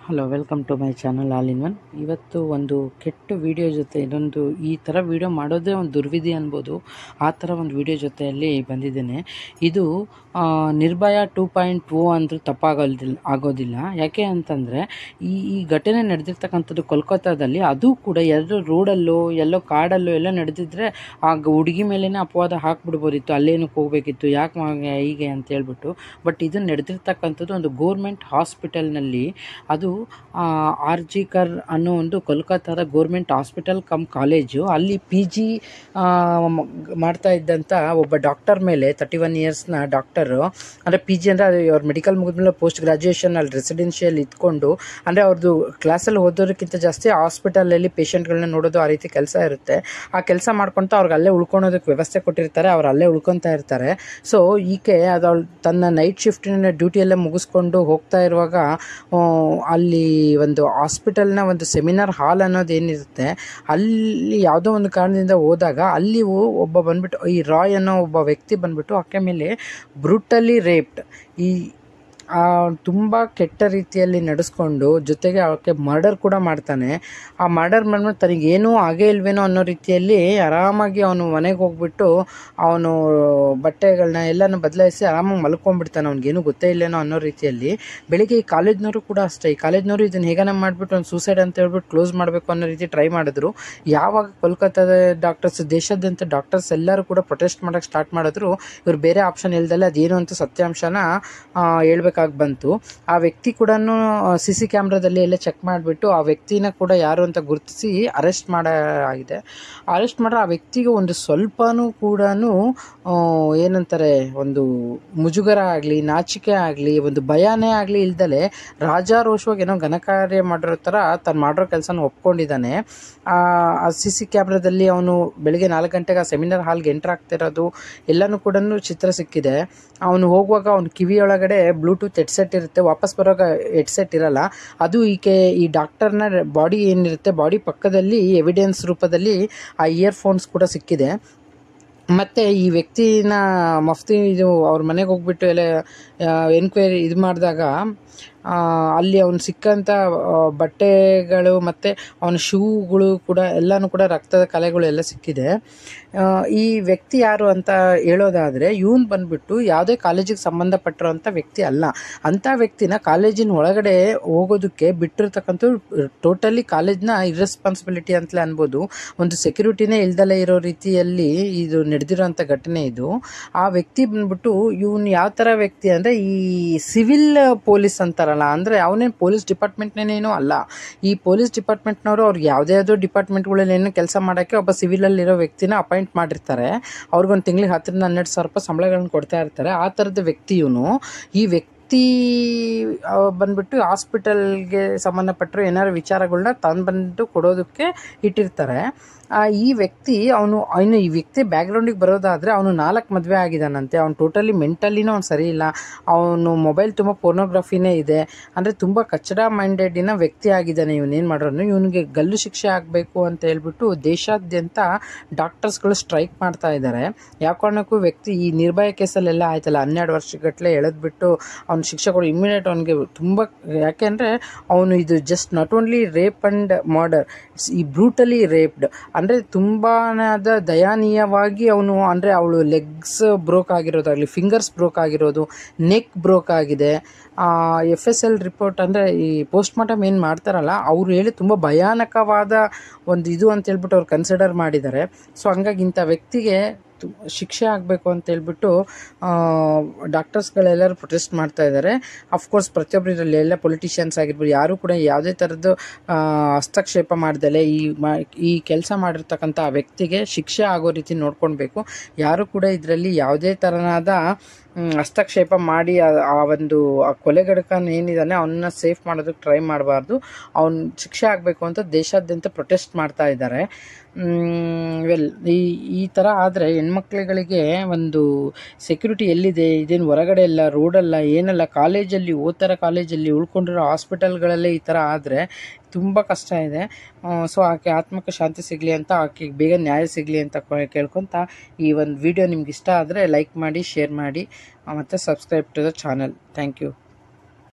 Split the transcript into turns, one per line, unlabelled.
Hello, welcome to my channel all in one. ಇವತ್ತು ಒಂದು ಕೆಟ್ಟ ವಿಡಿಯೋ ಜೊತೆ ಇನ್ನೊಂದು ಈ ಥರ ವಿಡಿಯೋ ಮಾಡೋದೇ ಒಂದು ದುರ್ವಿಧಿ ಅನ್ಬೋದು. ಆ ಥರ ಒಂದು ವಿಡಿಯೋ ಜೊತೆಯಲ್ಲಿ ಬಂದಿದ್ದೇನೆ. ಇದು ನಿರ್ಭಯ 2.0 ಅಂದರೂ ಆಗೋದಿಲ್ಲ. ಯಾಕೆ ಅಂತಂದರೆ ಈ ಘಟನೆ ನಡೆದಿರ್ತಕ್ಕಂಥದ್ದು ಕೋಲ್ಕತ್ತಾದಲ್ಲಿ. ಅದು ಕೂಡ ಎಲ್ಲರೂ ರೋಡಲ್ಲೋ ಎಲ್ಲೋ ಕಾಡಲ್ಲೋ ಎಲ್ಲ ನಡೆದಿದ್ರೆ ಆ ಹುಡುಗಿ ಮೇಲೇ ಅಪವಾದ ಹಾಕ್ಬಿಡ್ಬೋದಿತ್ತು, ಅಲ್ಲೇನಕ್ಕೆ ಹೋಗಬೇಕಿತ್ತು, ಯಾಕೆ ಹೀಗೆ ಅಂತ ಹೇಳ್ಬಿಟ್ಟು. ಬಟ್ ಇದು ನಡೆದಿರ್ತಕ್ಕಂಥದ್ದು ಒಂದು ಗೋರ್ಮೆಂಟ್ ಹಾಸ್ಪಿಟಲ್ನಲ್ಲಿ. ಅದು RG ಕರ್ ಅನ್ನೋ ಒಂದು ಕೋಲ್ಕತ್ತಾದ ಗೋರ್ಮೆಂಟ್ ಹಾಸ್ಪಿಟಲ್ ಕಮ್ ಕಾಲೇಜು. ಅಲ್ಲಿ PG ಮಾಡ್ತಾ ಇದ್ದಂಥ ಒಬ್ಬ ಡಾಕ್ಟರ್ ಮೇಲೆ 31 ಇಯರ್ಸ್ನ ಡಾಕ್ಟರು, ಅಂದರೆ PG ಅಂದರೆ ಅದು ಅವ್ರ ಮೆಡಿಕಲ್ ಮುಗಿದ್ಮೇಲೆ ಪೋಸ್ಟ್ ಗ್ರಾಜುಯೇಷನ್ ಅಲ್ಲಿ ರೆಸಿಡೆನ್ಷಿಯಲ್ ಇದ್ಕೊಂಡು, ಅಂದರೆ ಅವ್ರದ್ದು ಕ್ಲಾಸಲ್ಲಿ ಓದೋದಕ್ಕಿಂತ ಜಾಸ್ತಿ ಹಾಸ್ಪಿಟಲಲ್ಲಿ ಪೇಷಂಟ್ಗಳನ್ನ ನೋಡೋದು ಆ ರೀತಿ ಕೆಲಸ ಇರುತ್ತೆ. ಆ ಕೆಲಸ ಮಾಡ್ಕೊತ ಅವ್ರಿಗೆ ಅಲ್ಲೇ ಉಳ್ಕೊಳೋದಕ್ಕೆ ವ್ಯವಸ್ಥೆ ಕೊಟ್ಟಿರ್ತಾರೆ, ಅವ್ರು ಅಲ್ಲೇ ಉಳ್ಕೊತಾ ಇರ್ತಾರೆ. ಸೊ ಈಕೆ ಅದು ತನ್ನ ನೈಟ್ ಶಿಫ್ಟಿನ ಡ್ಯೂಟಿಯಲ್ಲೇ ಮುಗಿಸ್ಕೊಂಡು ಹೋಗ್ತಾ ಇರುವಾಗ ಅಲ್ಲಿ ಒಂದು ಹಾಸ್ಪಿಟಲ್ನ ಒಂದು ಸೆಮಿನಾರ್ ಹಾಲ್ ಅನ್ನೋದೇನಿರುತ್ತೆ, ಅಲ್ಲಿ ಯಾವುದೋ ಒಂದು ಕಾರಣದಿಂದ ಹೋದಾಗ ಅಲ್ಲಿ ಒಬ್ಬ ಬಂದ್ಬಿಟ್ಟು ಈ ರಾಯ್ ಅನ್ನೋ ಒಬ್ಬ ವ್ಯಕ್ತಿ ಬಂದ್ಬಿಟ್ಟು ಆಕೆ ಮೇಲೆ ಬ್ರೂಟಲಿ ರೇಪ್ಡ್, ತುಂಬ ಕೆಟ್ಟ ರೀತಿಯಲ್ಲಿ ನಡೆಸ್ಕೊಂಡು ಜೊತೆಗೆ ಅವಕ್ಕೆ ಮರ್ಡರ್ ಕೂಡ ಮಾಡ್ತಾನೆ. ಆ ಮರ್ಡರ್ ಮಾಡಿದ್ಮೇಲೆ ತನಗೇನೂ ಆಗೇ ಇಲ್ವೇನೋ ಅನ್ನೋ ರೀತಿಯಲ್ಲಿ ಆರಾಮಾಗಿ ಅವನು ಮನೆಗೆ ಹೋಗ್ಬಿಟ್ಟು ಅವನು ಬಟ್ಟೆಗಳನ್ನ ಎಲ್ಲನೂ ಬದಲಾಯಿಸಿ ಆರಾಮಾಗಿ ಮಲ್ಕೊಂಡ್ಬಿಡ್ತಾನೆ, ಅವ್ನಿಗೇನು ಗೊತ್ತೇ ಇಲ್ಲೇನೋ ಅನ್ನೋ ರೀತಿಯಲ್ಲಿ. ಬೆಳಿಗ್ಗೆ ಈ ಕಾಲೇಜ್ನವರು ಕೂಡ ಅಷ್ಟೇ, ಈ ಕಾಲೇಜ್ನವರು ಇದನ್ನು ಹೇಗನ ಮಾಡಿಬಿಟ್ಟು ಒಂದು ಸೂಸೈಡ್ ಅಂತ ಹೇಳ್ಬಿಟ್ಟು ಕ್ಲೋಸ್ ಮಾಡಬೇಕು ಅನ್ನೋ ರೀತಿ ಟ್ರೈ ಮಾಡಿದ್ರು. ಯಾವಾಗ ಕೋಲ್ಕತ್ತಾದ ಡಾಕ್ಟರ್ಸ್, ದೇಶಾದ್ಯಂತ ಡಾಕ್ಟರ್ಸ್ ಎಲ್ಲರೂ ಕೂಡ ಪ್ರೊಟೆಸ್ಟ್ ಮಾಡೋಕ್ಕೆ ಸ್ಟಾರ್ಟ್ ಮಾಡಿದ್ರು, ಇವ್ರು ಬೇರೆ ಆಪ್ಷನ್ ಇಲ್ದಲ್ಲ ಅದೇನು ಅಂತ ಸತ್ಯಾಂಶನ ಹೇಳ್ಬೇಕಾಗಿ ಬಂತು. ಆ ವ್ಯಕ್ತಿ ಕೂಡ CC ಕ್ಯಾಮ್ರಾದಲ್ಲಿ ಎಲ್ಲ ಚೆಕ್ ಮಾಡಿಬಿಟ್ಟು ಆ ವ್ಯಕ್ತಿನ ಕೂಡ ಯಾರು ಅಂತ ಗುರುತಿಸಿ ಅರೆಸ್ಟ್ ಮಾಡಾಗಿದೆ. ಅರೆಸ್ಟ್ ಮಾಡ್ರೆ ಆ ವ್ಯಕ್ತಿಗೆ ಒಂದು ಸ್ವಲ್ಪನೂ ಕೂಡ ಏನಂತಾರೆ, ಒಂದು ಮುಜುಗರ ಆಗಲಿ, ನಾಚಿಕೆ ಆಗಲಿ, ಒಂದು ಭಯನೇ ಆಗಲಿ ಇಲ್ದಲೆ ರಾಜಾರೋಷವಾಗಿ ಏನೋ ಘನಕಾರ್ಯ ಮಾಡಿರೋ ಥರ ತಾನು ಮಾಡಿರೋ ಕೆಲಸನ ಒಪ್ಕೊಂಡಿದ್ದಾನೆ. ಆ CC ಕ್ಯಾಮ್ರಾದಲ್ಲಿ ಅವನು ಬೆಳಿಗ್ಗೆ 4 ಗಂಟೆಗೆ ಆ ಸೆಮಿನಾರ್ ಹಾಲ್ಗೆ ಎಂಟರ್ ಆಗ್ತಿರೋದು ಎಲ್ಲನೂ ಕೂಡ ಚಿತ್ರ ಸಿಕ್ಕಿದೆ. ಅವನು ಹೋಗುವಾಗ ಅವನ ಕಿವಿಯೊಳಗಡೆ ಬ್ಲೂಟೂತ್ ಹೆಡ್ಸೆಟ್ ಇರುತ್ತೆ, ವಾಪಸ್ ಬರೋವಾಗ ಹೆಡ್ಸೆಟ್ ಇರಲ್ಲ. ಅದು ಈ ಡಾಕ್ಟರ್ನ ಬಾಡಿ ಏನಿರುತ್ತೆ, ಬಾಡಿ ಪಕ್ಕದಲ್ಲಿ ಎವಿಡೆನ್ಸ್ ರೂಪದಲ್ಲಿ ಆ ಇಯರ್ಫೋನ್ಸ್ ಕೂಡ ಸಿಕ್ಕಿದೆ. ಮತ್ತು ಈ ವ್ಯಕ್ತಿನ ಮಫ್ತಿ ಇದು ಅವ್ರ ಮನೆಗೆ ಹೋಗ್ಬಿಟ್ಟು ಎಲ್ಲ ಎನ್ಕ್ವೈರಿ ಇದು ಮಾಡಿದಾಗ ಅಲ್ಲಿ ಅವನು ಸಿಕ್ಕಂಥ ಬಟ್ಟೆಗಳು ಮತ್ತು ಅವನ ಶೂಗಳು ಕೂಡ ಎಲ್ಲನೂ ಕೂಡ ರಕ್ತದ ಕಲೆಗಳು ಎಲ್ಲ ಸಿಕ್ಕಿದೆ. ಈ ವ್ಯಕ್ತಿ ಯಾರು ಅಂತ ಹೇಳೋದಾದರೆ, ಇವನು ಬಂದ್ಬಿಟ್ಟು ಯಾವುದೇ ಕಾಲೇಜಿಗೆ ಸಂಬಂಧಪಟ್ಟಿರೋಂಥ ವ್ಯಕ್ತಿ ಅಲ್ಲ. ಅಂಥ ವ್ಯಕ್ತಿನ ಕಾಲೇಜಿನ ಒಳಗಡೆ ಹೋಗೋದಕ್ಕೆ ಬಿಟ್ಟಿರ್ತಕ್ಕಂಥದ್ದು ಟೋಟಲಿ ಕಾಲೇಜ್ನ ಇರ್ರೆಸ್ಪಾನ್ಸಿಬಿಲಿಟಿ ಅಂತಲೇ ಅನ್ಬೋದು. ಒಂದು ಸೆಕ್ಯೂರಿಟಿನೇ ಇಲ್ದಲೇ ಇರೋ ರೀತಿಯಲ್ಲಿ ಇದು ನಡೆದಿರೋಂಥ ಘಟನೆ ಇದು. ಆ ವ್ಯಕ್ತಿ ಬಂದ್ಬಿಟ್ಟು ಇವನು ಯಾವ ಥರ ವ್ಯಕ್ತಿ ಅಂದರೆ, ಈ ಸಿವಿಲ್ ಪೊಲೀಸ್ ಅಂತಾರಲ್ಲ, ಅಂದರೆ ಅವನೇನು ಪೊಲೀಸ್ ಡಿಪಾರ್ಟ್ಮೆಂಟ್ನೇನೋ ಅಲ್ಲ. ಈ ಪೊಲೀಸ್ ಡಿಪಾರ್ಟ್ಮೆಂಟ್ನವರು ಅವ್ರಿಗೆ ಯಾವುದೇ ಡಿಪಾರ್ಟ್ಮೆಂಟ್ಗಳಲ್ಲಿ ಏನೋ ಕೆಲಸ ಮಾಡೋಕ್ಕೆ ಒಬ್ಬ ಸಿವಿಲಲ್ಲಿರೋ ವ್ಯಕ್ತಿನ ಅಪಾಯಿಂಟ್ ಮಾಡಿರ್ತಾರೆ. ಅವ್ರಿಗೊಂದು ತಿಂಗಳಿಗೆ 10,000 12,000 ಸಾವಿರ ಸಂಬಳಗಳನ್ನ ಕೊಡ್ತಾ ಇರ್ತಾರೆ. ಆ ಥರದ ವ್ಯಕ್ತಿ ಇವನು. ಈ ವ್ಯಕ್ತಿ ಬಂದ್ಬಿಟ್ಟು ಹಾಸ್ಪಿಟಲ್ಗೆ ಸಂಬಂಧಪಟ್ಟರು ಏನಾದ್ರು ವಿಚಾರಗಳನ್ನ ತಂದು ಬಂದು ಕೊಡೋದಕ್ಕೆ ಇಟ್ಟಿರ್ತಾರೆ. ಈ ವ್ಯಕ್ತಿ ಅವನು ಈ ವ್ಯಕ್ತಿ ಬ್ಯಾಕ್ಗ್ರೌಂಡಿಗೆ ಬರೋದಾದರೆ ಅವನು 4 ಮದುವೆ ಆಗಿದ್ದಾನಂತೆ. ಅವ್ನು ಟೋಟಲಿ ಮೆಂಟಲಿನೂ ಅವ್ನು ಸರಿ ಇಲ್ಲ. ಅವನು ಮೊಬೈಲ್ ತುಂಬ ಪೋರ್ನೋಗ್ರಫಿನೇ ಇದೆ. ಅಂದರೆ ತುಂಬ ಕಚ್ಚಡ ಮೈಂಡೆಡಿನ ವ್ಯಕ್ತಿ ಆಗಿದ್ದಾನೆ. ಇವನೇನು ಮಾಡೋನು, ಇವನಿಗೆ ಗಲ್ಲು ಶಿಕ್ಷೆ ಆಗಬೇಕು ಅಂತ ಹೇಳ್ಬಿಟ್ಟು ದೇಶಾದ್ಯಂತ ಡಾಕ್ಟರ್ಸ್ಗಳು ಸ್ಟ್ರೈಕ್ ಮಾಡ್ತಾ ಇದ್ದಾರೆ. ಯಾವ ಕಾರಣಕ್ಕೂ ವ್ಯಕ್ತಿ ಈ ನಿರ್ಭಯ ಕೇಸಲ್ಲೆಲ್ಲ ಆಯ್ತಲ್ಲ, 12 ವರ್ಷಗಟ್ಟಲೆ ಎಳೆದ್ಬಿಟ್ಟು ಅವ್ನು ಶಿಕ್ಷೆ ಕೊಡು ಇಮ್ಮಿಡಿಯೇಟ್. ಅವನಿಗೆ ತುಂಬ, ಯಾಕೆಂದರೆ ಅವನು ಇದು just not only rape and murder, ಈ ಬ್ರೂಟಲಿ ರೇಪ್ಡ್, ಅಂದರೆ ತುಂಬಾ ದಯಾನೀಯವಾಗಿ ಅವನು, ಅಂದರೆ ಅವಳು ಲೆಗ್ಸ್ ಬ್ರೋಕ್ ಆಗಿರೋದಾಗಲಿ, ಫಿಂಗರ್ಸ್ ಬ್ರೋಕ್ ಆಗಿರೋದು, ನೆಕ್ ಬ್ರೋಕ್ ಆಗಿದೆ. FSL ರಿಪೋರ್ಟ್ ಅಂದರೆ ಈ ಪೋಸ್ಟ್ ಮಾರ್ಟಮ್ ಏನು ಮಾಡ್ತಾರಲ್ಲ, ಅವರು ಹೇಳಿ ತುಂಬ ಭಯಾನಕವಾದ ಒಂದು ಇದು ಅಂತ ಹೇಳ್ಬಿಟ್ಟು ಅವ್ರು ಕನ್ಸಿಡರ್ ಮಾಡಿದ್ದಾರೆ. ಸೊ ಹಂಗಾಗಿ ಇಂಥ ವ್ಯಕ್ತಿಗೆ ಶಿಕ್ಷೆ ಆಗಬೇಕು ಅಂತ ಹೇಳ್ಬಿಟ್ಟು ಡಾಕ್ಟರ್ಸ್ಗಳೆಲ್ಲರೂ ಪ್ರೊಟೆಸ್ಟ್ ಮಾಡ್ತಾ ಇದ್ದಾರೆ. ಅಫ್ಕೋರ್ಸ್ ಪ್ರತಿಯೊಬ್ಬರು ಇದರಲ್ಲಿ ಎಲ್ಲ ಪೊಲಿಟಿಷಿಯನ್ಸ್ ಆಗಿರ್ಬೋದು, ಯಾರು ಕೂಡ ಯಾವುದೇ ಥರದ್ದು ಹಸ್ತಕ್ಷೇಪ ಮಾಡ್ದಲೆ ಈ ಕೆಲಸ ಮಾಡಿರ್ತಕ್ಕಂಥ ಆ ವ್ಯಕ್ತಿಗೆ ಶಿಕ್ಷೆ ಆಗೋ ರೀತಿ ನೋಡ್ಕೊಳ್ಬೇಕು. ಯಾರು ಕೂಡ ಇದರಲ್ಲಿ ಯಾವುದೇ ಥರನಾದ ಹಸ್ತಕ್ಷೇಪ ಮಾಡಿ ಆ ಒಂದು ಕೊಲೆಗಡಕನ ಏನಿದ್ದಾನೆ ಅವನ್ನ ಸೇಫ್ ಮಾಡೋದಕ್ಕೆ ಟ್ರೈ ಮಾಡಬಾರ್ದು. ಅವನು ಶಿಕ್ಷೆ ಆಗಬೇಕು ಅಂತ ದೇಶಾದ್ಯಂತ ಪ್ರೊಟೆಸ್ಟ್ ಮಾಡ್ತಾ ಇದ್ದಾರೆ. ಈ ಥರ ಆದರೆ ಹೆಣ್ಮಕ್ಳುಗಳಿಗೆ ಒಂದು ಸೆಕ್ಯೂರಿಟಿ ಎಲ್ಲಿದೆ, ಇದೇನು ಹೊರಗಡೆ ಇಲ್ಲ, ರೋಡಲ್ಲ, ಏನಲ್ಲ, ಕಾಲೇಜಲ್ಲಿ ಓದ್ತಾರ, ಕಾಲೇಜಲ್ಲಿ ಉಳ್ಕೊಂಡಿರೋ ಹಾಸ್ಪಿಟಲ್ಗಳಲ್ಲೇ ಈ ಥರ ಆದರೆ ತುಂಬ ಕಷ್ಟ ಇದೆ. ಸೊ ಆಕೆ ಆತ್ಮಕ್ಕೆ ಶಾಂತಿ ಸಿಗಲಿ ಅಂತ, ಆಕೆಗೆ ಬೇಗ ನ್ಯಾಯ ಸಿಗಲಿ ಅಂತ ಕೇಳ್ಕೊತ ಈ ಒಂದು ವಿಡಿಯೋ ನಿಮ್ಗೆ ಇಷ್ಟ ಆದರೆ ಲೈಕ್ ಮಾಡಿ, ಶೇರ್ ಮಾಡಿ ಮತ್ತು subscribe to the channel. Thank you.